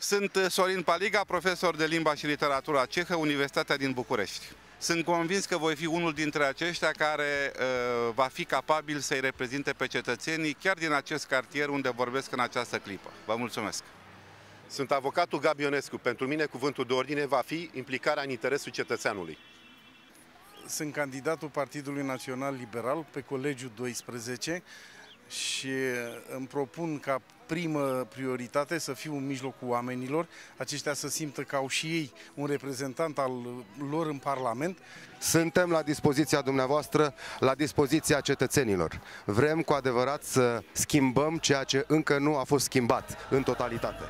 Sunt Sorin Paliga, profesor de limba și literatura cehă, Universitatea din București. Sunt convins că voi fi unul dintre aceștia care va fi capabil să-i reprezinte pe cetățenii chiar din acest cartier unde vorbesc în această clipă. Vă mulțumesc! Sunt avocatul Gabi Ionescu. Pentru mine cuvântul de ordine va fi implicarea în interesul cetățeanului. Sunt candidatul Partidului Național Liberal pe Colegiul 12 și îmi propun ca primă prioritate să fiu în mijlocul oamenilor, aceștia să simtă că au și ei un reprezentant al lor în Parlament. Suntem la dispoziția dumneavoastră, la dispoziția cetățenilor. Vrem cu adevărat să schimbăm ceea ce încă nu a fost schimbat în totalitate.